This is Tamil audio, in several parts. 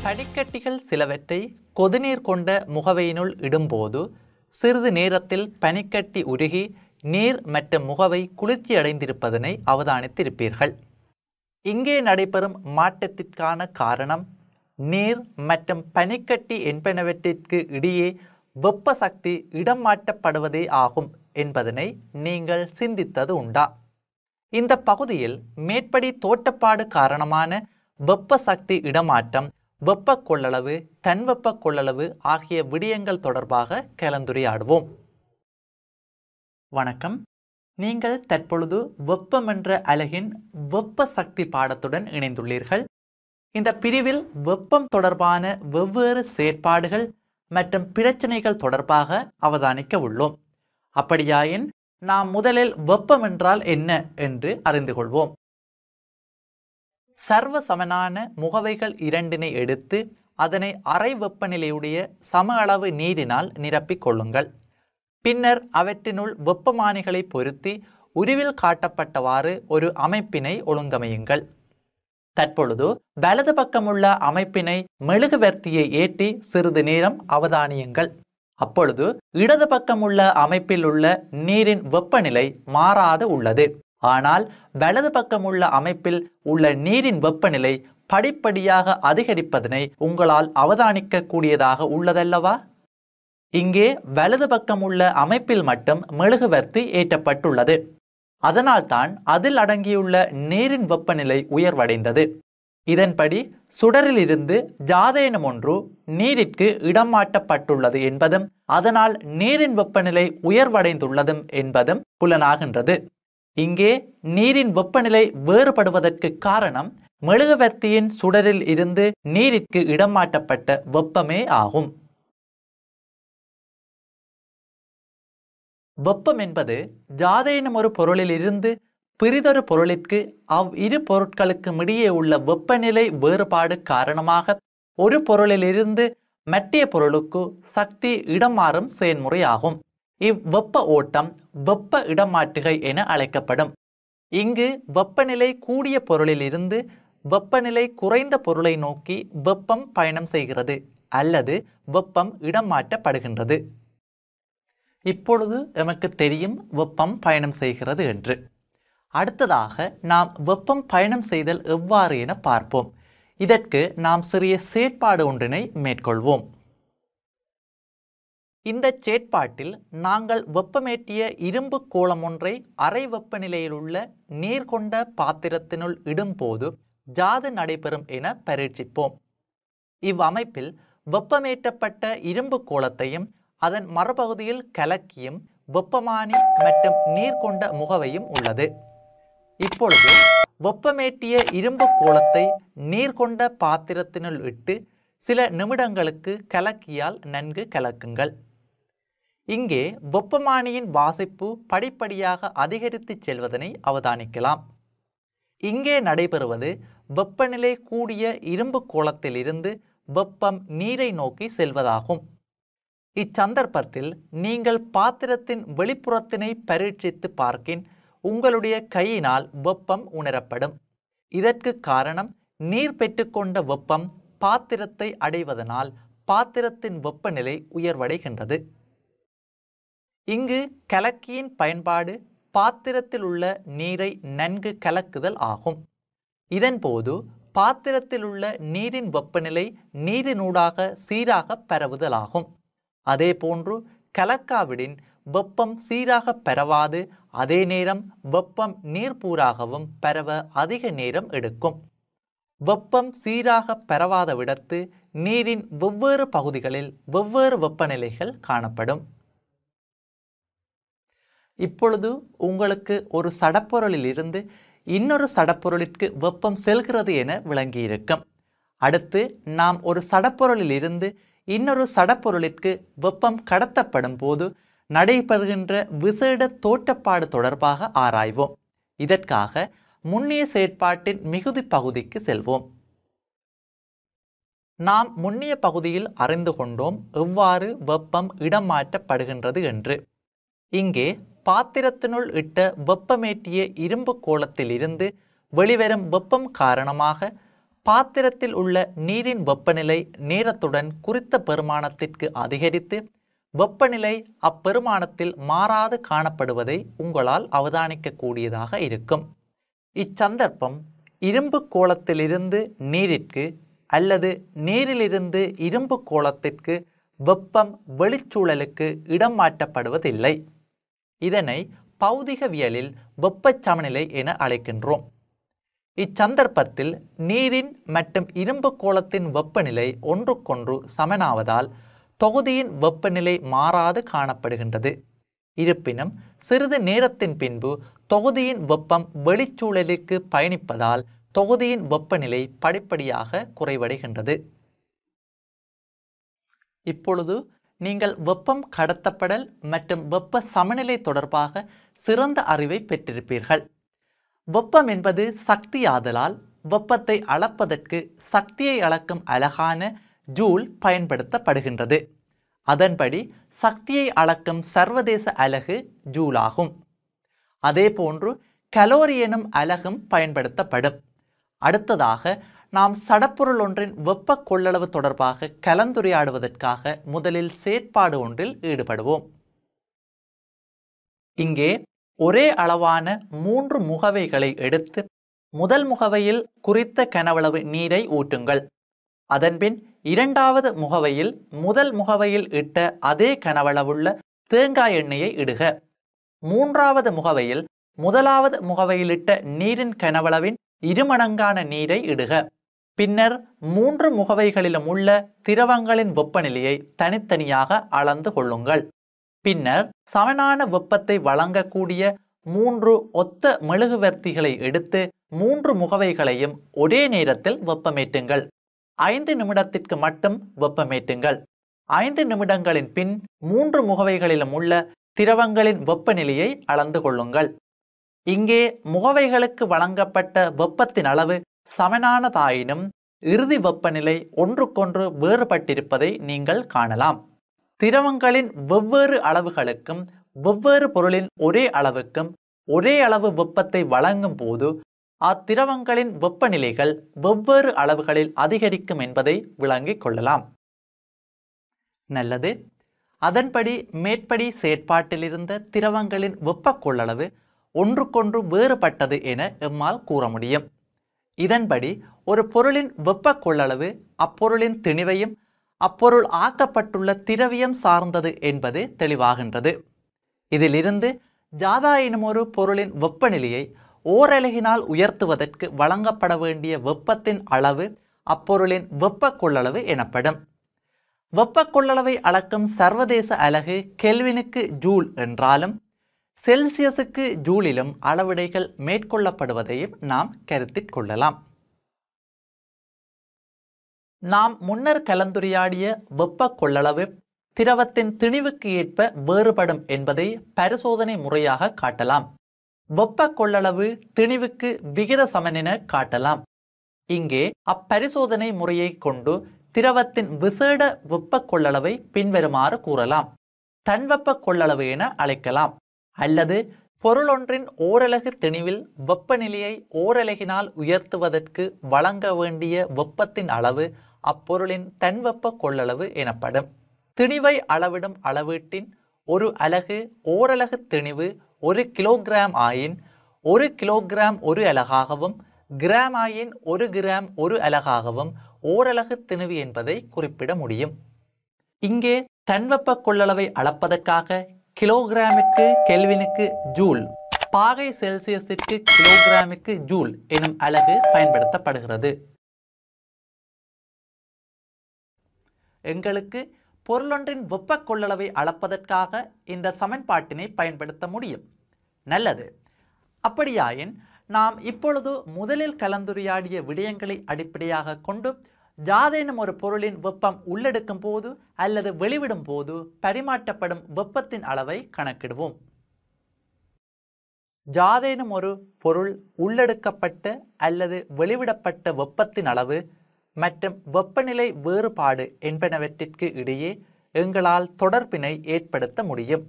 பனிக்கட்டிகள் சிலவற்றை கொதிநீர் கொண்ட முகவையினுள் இடும்போது சிறிது நேரத்தில் பனிக்கட்டி உருகி நீர் மற்றும் முகவை குளிர்ச்சி அடைந்திருப்பதனை அவதானித்திருப்பீர்கள். இங்கே நடைபெறும் மாற்றத்திற்கான காரணம் நீர் மற்றும் பனிக்கட்டி என்பனவற்றிற்கு இடையே வெப்ப சக்தி இடம் மாற்றப்படுவதே ஆகும் என்பதனை நீங்கள் சிந்தித்தது உண்டா? இந்த பகுதியில் மேற்படி தோற்றப்பாடு காரணமான வெப்ப சக்தி இடமாற்றம், வெப்ப கொள்ளளவு, தன்வெப்ப கொள்ளளவு ஆகிய விடயங்கள் தொடர்பாக கலந்துரையாடுவோம். வணக்கம். நீங்கள் தற்பொழுது வெப்பம் என்ற அலகின் வெப்ப சக்தி பாடத்துடன் இணைந்துள்ளீர்கள். இந்த பிரிவில் வெப்பம் தொடர்பான வெவ்வேறு செயற்பாடுகள் மற்றும் பிரச்சனைகள் தொடர்பாக அவதானிக்க உள்ளோம். அப்படியாயின் நாம் முதலில் வெப்பம் என்றால் என்ன என்று அறிந்து கொள்வோம். சர்வ சமனான முகவைகள் இரண்டினை எடுத்து அதனை அறை வெப்பநிலையுடைய சம அளவு நீரினால் நிரப்பிக் கொள்ளுங்கள். பின்னர் அவற்றினுள் வெப்பமானிகளை பொருத்தி உருவில் காட்டப்பட்டவாறு ஒரு அமைப்பினை ஒழுங்கமையுங்கள். தற்பொழுது வலது பக்கமுள்ள அமைப்பினை மெழுகுவர்த்தியை ஏற்றி சிறிது நேரம் அவதானியுங்கள். அப்பொழுது இடது பக்கமுள்ள அமைப்பில் உள்ள நீரின் வெப்பநிலை மாறாது உள்ளது. ஆனால் வலது பக்கமுள்ள அமைப்பில் உள்ள நீரின் வெப்பநிலை படிப்படியாக அதிகரிப்பதனை உங்களால் அவதானிக்க கூடியதாக உள்ளதல்லவா? இங்கே வலது பக்கமுள்ள அமைப்பில் மட்டும் மெழுகுவர்த்தி ஏற்றப்பட்டுள்ளது. அதனால்தான் அதில் அடங்கியுள்ள நீரின் வெப்பநிலை உயர்வடைந்தது. இதன்படி சுடரிலிருந்து ஜாதேனம் ஒன்று நீரிற்கு இடம் மாற்றப்பட்டுள்ளது என்பதும் அதனால் நீரின் வெப்பநிலை உயர்வடைந்துள்ளதும் என்பதும் புலனாகின்றது. இங்கே நீரின் வெப்பநிலை வேறுபடுவதற்கு காரணம் மெழுகுவர்த்தியின் சுடரில் இருந்து நீரிற்கு இடம் மாற்றப்பட்ட வெப்பமே ஆகும். வெப்பம் என்பது ஜாதேனம் ஒரு பொருளில் இருந்து பிறிதொரு பொருளிற்கு அவ் இரு பொருட்களுக்கும் இடையே உள்ள வெப்பநிலை வேறுபாடு காரணமாக ஒரு பொருளிலிருந்து மற்ற பொருளுக்கு சக்தி இடமாறும் செயல்முறையாகும். இவ்வெப்ப ஓட்டம் வெப்ப இடமாற்றுகை என அழைக்கப்படும். இங்கு வெப்பநிலை கூடிய பொருளில் இருந்து வெப்பநிலை குறைந்த பொருளை நோக்கி வெப்பம் பயணம் செய்கிறது அல்லது வெப்பம் இடம் மாற்றப்படுகின்றது. இப்பொழுது எமக்கு தெரியும் வெப்பம் பயணம் செய்கிறது என்று. அடுத்ததாக நாம் வெப்பம் பயணம் செய்தல் எவ்வாறு என பார்ப்போம். இதற்கு நாம் சிறிய செயற்பாடு ஒன்றினை மேற்கொள்வோம். இந்த செயற்பாட்டில் நாங்கள் வெப்பமேற்றிய இரும்பு கோளம் ஒன்றை அறை வெப்பநிலையில் உள்ள நீர் கொண்ட பாத்திரத்தினுள் இடும்போது ஜாது நடைபெறும் என பரீட்சிப்போம். இவ்வமைப்பில் வெப்பமேற்றப்பட்ட இரும்பு கோளத்தையும் அதன் மறுபகுதியில் கலக்கியும் வெப்பமானி மற்றும் நீர் கொண்ட முகவையும் உள்ளது. இப்பொழுது வெப்பமேற்றிய இரும்பு கோளத்தை நீர் கொண்ட பாத்திரத்தினுள் இட்டு சில நிமிடங்களுக்கு கலக்கியால் நன்கு கலக்குங்கள். இங்கே வெப்பமானியின் வாசிப்பு படிப்படியாக அதிகரித்து செல்வதனை அவதானிக்கலாம். இங்கே நடைபெறுவது வெப்பநிலை கூடிய இரும்பு கோளத்தில் இருந்து வெப்பம் நீரை நோக்கி செல்வதாகும். இச்சந்தர்ப்பத்தில் நீங்கள் பாத்திரத்தின் வெளிப்புறத்தினை பரீட்சித்து பார்க்கின் உங்களுடைய கையினால் வெப்பம் உணரப்படும். இதற்கு காரணம் நீர் பெற்றுக்கொண்ட வெப்பம் பாத்திரத்தை அடைவதனால் பாத்திரத்தின் வெப்பநிலை உயர்வடைகின்றது. இங்கு கலக்கியின் பயன்பாடு பாத்திரத்தில் உள்ள நீரை நன்கு கலக்குதல் ஆகும். இதன்போது பாத்திரத்தில் உள்ள நீரின் வெப்பநிலை நீரினூடாக சீராக பரவுதலாகும். அதே போன்று கலக்காவிடின் வெப்பம் சீராக பரவாது, அதே நேரம் வெப்பம் நீர்ப்பூராகவும் பரவ அதிக நேரம் எடுக்கும். வெப்பம் சீராக பரவாத விடத்து நீரின் வெவ்வேறு பகுதிகளில் வெவ்வேறு வெப்பநிலைகள் காணப்படும். இப்பொழுது உங்களுக்கு ஒரு சடப்பொருளில் இருந்து இன்னொரு சடப்பொருளிற்கு வெப்பம் செல்கிறது என விளங்கியிருக்கும். அடுத்து நாம் ஒரு சடப்பொருளில் இருந்து இன்னொரு சடப்பொருளிற்கு வெப்பம் கடத்தப்படும் போது நடைபெறுகின்ற விசேட தோற்றப்பாடு தொடர்பாக ஆராய்வோம். இதற்காக முன்னிய செயற்பாட்டின் மிகுதி பகுதிக்கு செல்வோம். நாம் முன்னிய பகுதியில் அறிந்து கொண்டோம் எவ்வாறு வெப்பம் இடம் மாற்றப்படுகின்றது என்று. இங்கே பாத்திரத்தினுள் இட்ட வெப்பமேற்றிய இரும்பு கோளத்தில் இருந்து வெளிவரும் வெப்பம் காரணமாக பாத்திரத்தில் உள்ள நீரின் வெப்பநிலை நேரத்துடன் குறித்த பெருமானத்திற்கு அதிகரித்து வெப்பநிலை அப்பெருமானத்தில் மாறாது காணப்படுவதை உங்களால் அவதானிக்கக்கூடியதாக இருக்கும். இச்சந்தர்ப்பம் இரும்பு கோளத்திலிருந்து நீரிற்கு அல்லது நீரிலிருந்து இரும்பு கோளத்திற்கு வெப்பம் வெளிச்சூழலுக்கு இடம் மாற்றப்படுவதில்லை. இதனை பௌதிகவியலில் வெப்பச் சமநிலை என அழைக்கின்றோம். இச்சந்தர்ப்பத்தில் நீரின் மற்றும் இரும்பு கோளத்தின் வெப்பநிலை ஒன்றுக்கொன்று சமனாவதால் தொகுதியின் வெப்பநிலை மாறாது காணப்படுகின்றது. இருப்பினும் சிறிது நேரத்தின் பின்பு தொகுதியின் வெப்பம் வெளிச்சூழலுக்கு பயணிப்பதால் தொகுதியின் வெப்பநிலை படிப்படியாக குறைவடைகின்றது. இப்பொழுது நீங்கள் வெப்பம் கடத்தப்படல் மற்றும் வெப்ப சமநிலை தொடர்பாக சிறந்த அறிவை பெற்றிருப்பீர்கள். வெப்பம் என்பது சக்தி ஆதலால் வெப்பத்தை அளப்பதற்கு சக்தியை அளக்கும் அலகான ஜூல் பயன்படுத்தப்படுகின்றது. அதன்படி சக்தியை அளக்கும் சர்வதேச அலகு ஜூல் ஆகும். அதேபோன்று கலோரி எனும் அலகும் பயன்படுத்தப்படும். அடுத்ததாக நாம் சடப்பொருள் ஒன்றின் வெப்ப கொள்ளளவு தொடர்பாக கலந்துரையாடுவதற்காக முதலில் செயற்பாடு ஒன்றில் ஈடுபடுவோம். இங்கே ஒரே அளவான 3 முகவைகளை எடுத்து முதல் முகவையில் குறித்த கனவளவு நீரை ஊற்றுங்கள். அதன்பின் இரண்டாவது முகவையில் முதல் முகவையில் இட்ட அதே கனவளவுள்ள தேங்காய் எண்ணெயை இடுக. மூன்றாவது முகவையில் முதலாவது முகவையில் இட்ட நீரின் கனவளவின் 2 மடங்கான நீரை இடுக. பின்னர் 3 முகவைகளிலும் உள்ள திரவங்களின் வெப்பநிலையை தனித்தனியாக அளந்து கொள்ளுங்கள். பின்னர் சமனான வெப்பத்தை வழங்கக்கூடிய 3 ஒத்த மெழுகுவர்த்திகளை எடுத்து 3 முகவைகளையும் ஒரே நேரத்தில் வெப்பமேற்றுங்கள். 5 நிமிடத்திற்கு மட்டும் வெப்பமேற்றுங்கள். 5 நிமிடங்களின் பின் 3 முகவைகளிலும் உள்ள திரவங்களின் வெப்பநிலையை அளந்து கொள்ளுங்கள். இங்கே முகவைகளுக்கு வழங்கப்பட்ட வெப்பத்தின் அளவு சமனானதாயினும் இறுதி வெப்பநிலை ஒன்றுக்கொன்று வேறுபட்டிருப்பதை நீங்கள் காணலாம். திரவங்களின் வெவ்வேறு அளவுகளுக்கும் வெவ்வேறு பொருளின் ஒரே அளவுக்கும் ஒரே அளவு வெப்பத்தை வழங்கும் போது அத்திரவங்களின் வெப்பநிலைகள் வெவ்வேறு அளவுகளில் அதிகரிக்கும் என்பதை விளங்கிக் கொள்ளலாம். நல்லது. அதன்படி மேற்படி செயற்பாட்டில் இருந்த திரவங்களின் வெப்ப கொள்ளளவு ஒன்றுக்கொன்று வேறுபட்டது என எம்மால் கூற முடியும். இதன்படி ஒரு பொருளின் வெப்ப கொள்ளளவு அப்பொருளின் திணிவையும் அப்பொருள் ஆக்கப்பட்டுள்ள திரவியம் சார்ந்தது என்பது தெளிவாகின்றது. இதிலிருந்து ஜாதா எனும் ஒரு பொருளின் வெப்பநிலையை ஓரலகினால் உயர்த்துவதற்கு வழங்கப்பட வேண்டிய வெப்பத்தின் அளவு அப்பொருளின் வெப்ப கொள்ளளவு எனப்படும். வெப்ப கொள்ளளவை அளக்கும் சர்வதேச அலகு கெல்வினுக்கு ஜூல் என்றாலும் செல்சியஸுக்கு ஜூலிலும் அளவிடைகள் மேற்கொள்ளப்படுவதையும் நாம் கருத்தில் கொள்ளலாம். நாம் முன்னர் கலந்துரையாடிய வெப்ப கொள்ளளவு திரவத்தின் திணிவுக்கு ஏற்ப வேறுபடும் என்பதை பரிசோதனை முறையாக காட்டலாம். வெப்ப கொள்ளளவு திணிவுக்கு விகித சமனென காட்டலாம். இங்கே அப்பரிசோதனை முறையை கொண்டு திரவத்தின் விசேட வெப்ப கொள்ளளவை பின்வருமாறு கூறலாம். தன்வெப்ப கொள்ளளவு என அழைக்கலாம். அல்லது பொருளொன்றின் ஓரலகு திணிவில் வெப்பநிலையை ஓரலகினால் உயர்த்துவதற்கு வழங்க வேண்டிய வெப்பத்தின் அளவு அப்பொருளின் தன்வெப்ப கொள்ளளவு எனப்படும். திணிவை அளவிடும் அளவீட்டின் ஒரு அலகு ஓரலகு திணிவு 1 கிலோகிராம் ஆயின் 1 கிலோகிராம் 1 அலகாகவும் கிராம் ஆயின் 1 கிராம் 1 அலகாகவும் ஓரலகு திணிவு என்பதை குறிப்பிட முடியும். இங்கே தன்வெப்ப கொள்ளளவை அளப்பதற்காக கிலோகிராமிற்கு கெல்வினுக்கு ஜூல், பாகை செல்சியஸிற்கு கிலோகிராமிற்கு ஜூல் எனும் அலகு பயன்படுத்தப்படுகிறது. எங்களுக்கு பொருளொன்றின் வெப்ப கொள்ளளவை அளப்பதற்காக இந்த சமன்பாட்டினை பயன்படுத்த முடியும். நல்லது. அப்படியாயின் நாம் இப்பொழுது முதலில் கலந்துரையாடிய விடயங்களை அடிப்படையாக கொண்டு யாதேனும் ஒரு பொருளின் வெப்பம் உள்ளெடுக்கும் போது அல்லது வெளிவிடும் போது பரிமாற்றப்படும் வெப்பத்தின் அளவை கணக்கிடுவோம். யாதேனும் ஒரு பொருள் உள்ளெடுக்கப்பட்ட அல்லது வெளிவிடப்பட்ட வெப்பத்தின் அளவு மற்றும் வெப்பநிலை வேறுபாடு என்பனவற்றிற்கு இடையே எங்களால் தொடர்பினை ஏற்படுத்த முடியும்.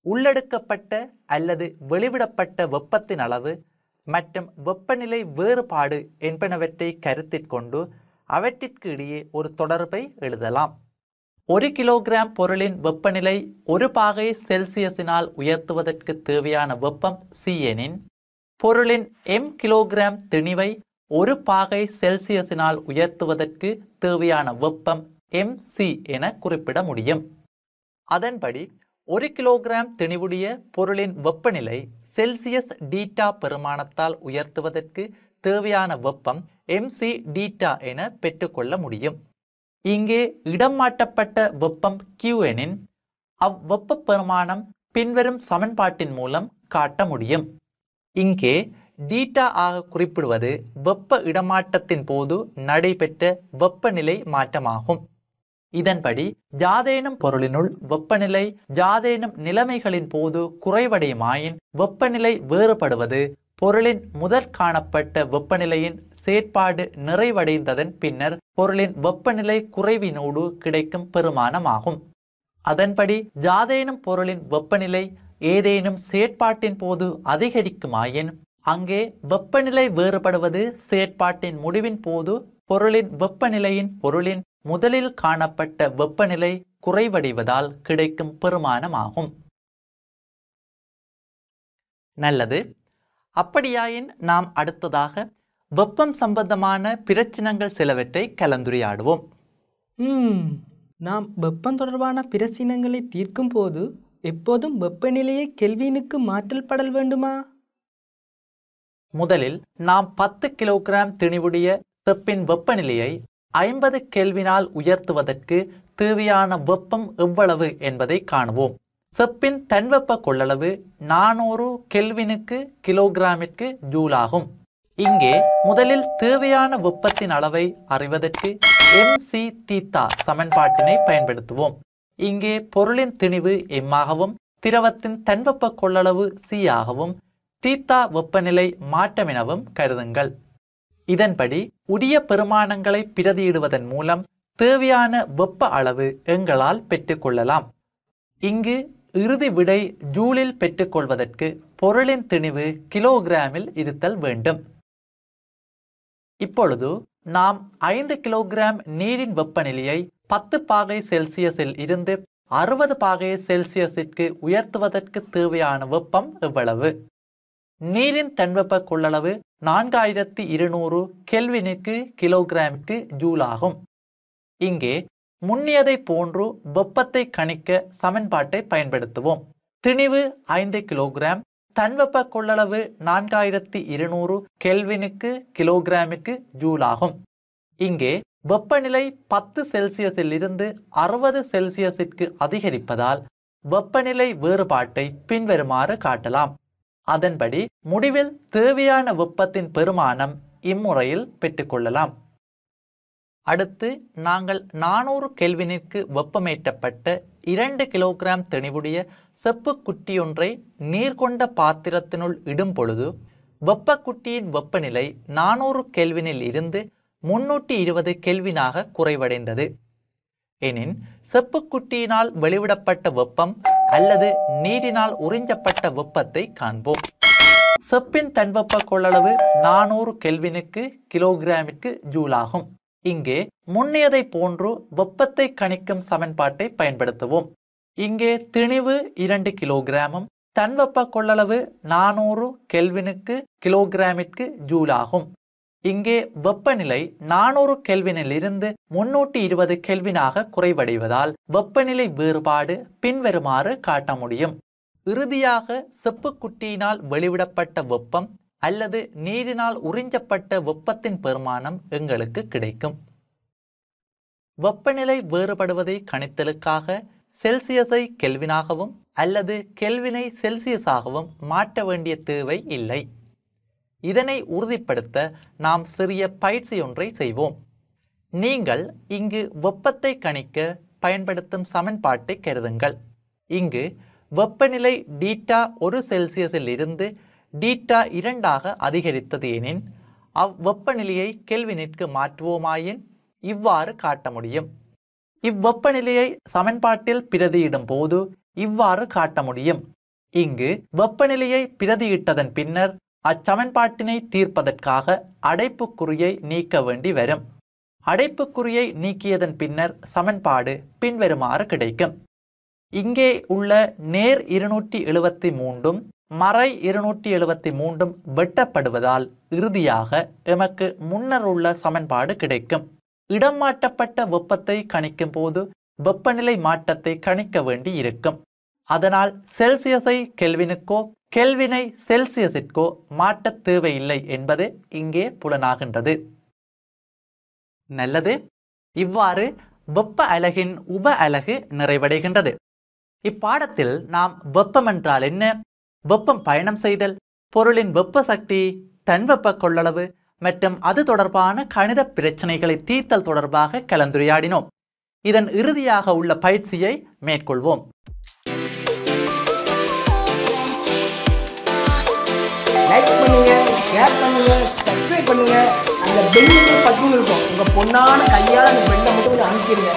உள்ளெடுக்கப்பட்ட அல்லது வெளிவிடப்பட்ட வெப்பத்தின் அளவு மற்றும் வெப்பநிலை வேறுபாடு என்பனவற்றை கருத்தில் கொண்டு அவற்றிற்கு இடையே ஒரு தொடர்பை எழுதலாம். 1 கிலோகிராம் பொருளின் வெப்பநிலை 1 பாகை செல்சியஸினால் உயர்த்துவதற்கு தேவையான வெப்பம் C எனின், பொருளின் m கிலோகிராம் திணிவை 1 பாகை செல்சியஸினால் உயர்த்துவதற்கு தேவையான வெப்பம் mc என குறிப்பிட முடியும். அதன்படி 1 கிலோகிராம் திணிவுடைய பொருளின் வெப்பநிலை செல்சியஸ் டீட்டா பெருமானத்தால் உயர்த்துவதற்கு தேவையான வெப்பம் mc டீட்டா என பெற்றுக்கொள்ள முடியும். இங்கே இடம் மாற்றப்பட்ட வெப்பம் Q எனின் அவ்வெப்ப பெருமானம் பின்வரும் சமன்பாட்டின் மூலம் காட்ட முடியும். இங்கே டீட்டா ஆக குறிப்பிடுவது வெப்ப இடமாற்றத்தின் போது நடைபெற்ற வெப்பநிலை மாற்றமாகும். இதன்படி யாதேனும் பொருளினுள் வெப்பநிலை யாதேனும் நிலைமைகளின் போது குறைவடையுமாயின் வெப்பநிலை வேறுபடுவது பொருளின் முதற் காணப்பட்ட வெப்பநிலையின் செயற்பாடு நிறைவடைந்ததன் பின்னர் பொருளின் வெப்பநிலை குறைவினோடு கிடைக்கும் பெருமானமாகும். அதன்படி யாதேனும் பொருளின் வெப்பநிலை ஏதேனும் செயற்பாட்டின் போது அதிகரிக்குமாயின் அங்கே வெப்பநிலை வேறுபடுவது செயற்பாட்டின் முடிவின் போது பொருளின் வெப்பநிலையின் பொருளின் முதலில் காணப்பட்ட வெப்பநிலை குறைவடைவதால் கிடைக்கும் பெருமானமாகும். நல்லது. அப்படியாயின் நாம் அடுத்ததாக வெப்பம் சம்பந்தமான பிரச்சினங்கள் சிலவற்றை கலந்துரையாடுவோம். நாம் வெப்பம் தொடர்பான பிரச்சினங்களை தீர்க்கும் போது எப்போதும் வெப்பநிலையை கெல்வினுக்கு மாற்றல் படல் வேண்டுமா? முதலில் நாம் 10 கிலோகிராம் திணிவுடைய செப்பின் வெப்பநிலையை 50 கெல்வினால் உயர்த்துவதற்கு தேவையான வெப்பம் எவ்வளவு என்பதை காணுவோம். செப்பின் தன்வெப்ப கொள்ளளவு 400 கெல்வினுக்கு கிலோகிராமிற்கு ஜூல் ஆகும். இங்கே முதலில் தேவையான வெப்பத்தின் அளவை அறிவதற்கு mc தீட்டா சமன்பாட்டினை பயன்படுத்துவோம். இங்கே பொருளின் திணிவு m ஆகவும் திரவத்தின் தன்வெப்ப கொள்ளளவு c ஆகவும் தீட்டா வெப்பநிலை மாற்றம் எனவும் கருதுங்கள். இதன்படி உரிய பெருமானங்களை பிரதியிடுவதன் மூலம் தேவையான வெப்ப அளவு எங்களால் பெற்றுக்கொள்ளலாம். இங்கு இறுதி விடை ஜூலில் பெற்றுக்கொள்வதற்கு பொருளின் திணிவு கிலோகிராமில் இருத்தல் வேண்டும். இப்பொழுது நாம் 5 கிலோகிராம் நீரின் வெப்பநிலையை 10 பாகை செல்சியஸில் இருந்து 60 பாகை செல்சியஸிற்கு உயர்த்துவதற்கு தேவையான வெப்பம் எவ்வளவு? நீரின் தன்வெப்ப கொள்ளளவு 4200 கெல்வினுக்கு கிலோகிராமுக்கு ஜூல் ஆகும். இங்கே முன்னியதை போன்று வெப்பத்தை கணிக்க சமன்பாட்டை பயன்படுத்துவோம். திணிவு 5 கிலோகிராம், தன்வெப்ப கொள்ளளவு 4200 கெல்வினுக்கு கிலோகிராமுக்கு ஜூல் ஆகும். இங்கே வெப்பநிலை 10 செல்சியஸில் இருந்து 60 செல்சியஸிற்கு அதிகரிப்பதால் வெப்பநிலை வேறுபாட்டை பின்வருமாறு காட்டலாம். அதன்படி முடிவில் தேவையான வெப்பத்தின் பெருமானம் இம்முறையில் பெற்றுக்கொள்ளலாம். அடுத்து நாங்கள் 400 கெல்வினிற்கு வெப்பமேற்றப்பட்ட 2 கிலோகிராம் திணிவுடைய செப்பு குட்டியொன்றை நீர் கொண்ட பாத்திரத்தினுள் இடும் பொழுது வெப்ப குட்டியின் வெப்பநிலை 400 கெல்வினில் இருந்து 320 கெல்வினாக குறைவடைந்தது எனின் செப்பு குட்டியினால் வெளிவிடப்பட்ட வெப்பம் அல்லது நீரினால் உறிஞ்சப்பட்ட வெப்பத்தை காண்போம். செப்பின் தன்வெப்ப கொள்ளளவு 400 கெல்வினுக்கு கிலோகிராமிற்கு ஜூல் ஆகும். இங்கே முன்னியதை போன்று வெப்பத்தை கணிக்கும் சமன்பாட்டை பயன்படுத்துவோம். இங்கே திணிவு 2 கிலோகிராமும் தன்வெப்ப கொள்ளளவு 400 கெல்வினுக்கு கிலோகிராமிற்கு ஜூல் ஆகும். இங்கே வெப்பநிலை 400 கெல்வினில் இருந்து 320 கெல்வினாக குறைவடைவதால் வெப்பநிலை வேறுபாடு பின்வருமாறு காட்ட முடியும். இறுதியாக செப்பு குட்டியினால் வெளிவிடப்பட்ட வெப்பம் அல்லது நீரினால் உறிஞ்சப்பட்ட வெப்பத்தின் பெருமானம் எங்களுக்கு கிடைக்கும். வெப்பநிலை வேறுபடுவதை கணித்தலுக்காக செல்சியஸை கெல்வினாகவும் அல்லது கெல்வினை செல்சியஸாகவும் மாற்ற வேண்டிய தேவை இல்லை. இதனை உறுதிப்படுத்த நாம் சிறிய பயிற்சி ஒன்றை செய்வோம். நீங்கள் இங்கு வெப்பத்தை கணிக்க பயன்படுத்தும் சமன்பாட்டை கருதுங்கள். இங்கு வெப்பநிலை டீட்டா 1 செல்சியஸில் இருந்து டீட்டா 2 அதிகரித்தது எனின் அவ்வெப்பநிலையை கெல்வினிற்கு மாற்றுவோமாயின் இவ்வாறு காட்ட முடியும். இவ்வெப்பநிலையை சமன்பாட்டில் பிரதியிடும் போது இவ்வாறு காட்ட முடியும். இங்கு வெப்பநிலையை பிரதியிட்டதன் பின்னர் அச்சமன்பாட்டினை தீர்ப்பதற்காக அடைப்புக்குறியை நீக்க வேண்டி வரும். அடைப்புக்குறியை நீக்கியதன் பின்னர் சமன்பாடு பின்வருமாறு கிடைக்கும். இங்கே உள்ள நேர் 273 மறை 273 வெட்டப்படுவதால் இறுதியாக எமக்கு முன்னர் உள்ள சமன்பாடு கிடைக்கும். இடம் மாற்றப்பட்ட வெப்பத்தை கணிக்கும் போது வெப்பநிலை மாற்றத்தை கணிக்க வேண்டி இருக்கும். அதனால் செல்சியஸை கெல்வினுக்கோ கெல்வினை செல்சியஸிற்கோ மாற்ற தேவையில்லை என்பது இங்கே புலனாகின்றது. நல்லது. இவ்வாறு வெப்ப அலகின் உப அலகு நிறைவடைகின்றது. இப்பாடத்தில் நாம் வெப்பம் என்றால் என்ன, வெப்பம் பயணம் செய்தல், பொருளின் வெப்ப சக்தி, தன்வெப்ப கொள்ளளவு மற்றும் அது தொடர்பான கணித பிரச்சனைகளை தீர்த்தல் தொடர்பாக கலந்துரையாடினோம். இதன் இறுதியாக உள்ள பயிற்சியை மேற்கொள்வோம். லைக் பண்ணுங்க, ஷேர் பண்ணுங்க, சப்ஸ்கிரைப் பண்ணுங்க. அந்த பெல் பட்டன் இருக்கும், உங்க பொண்ணான கையால் அந்த பெல்லை மட்டும் கொஞ்சம் அமுக்கிடுங்க.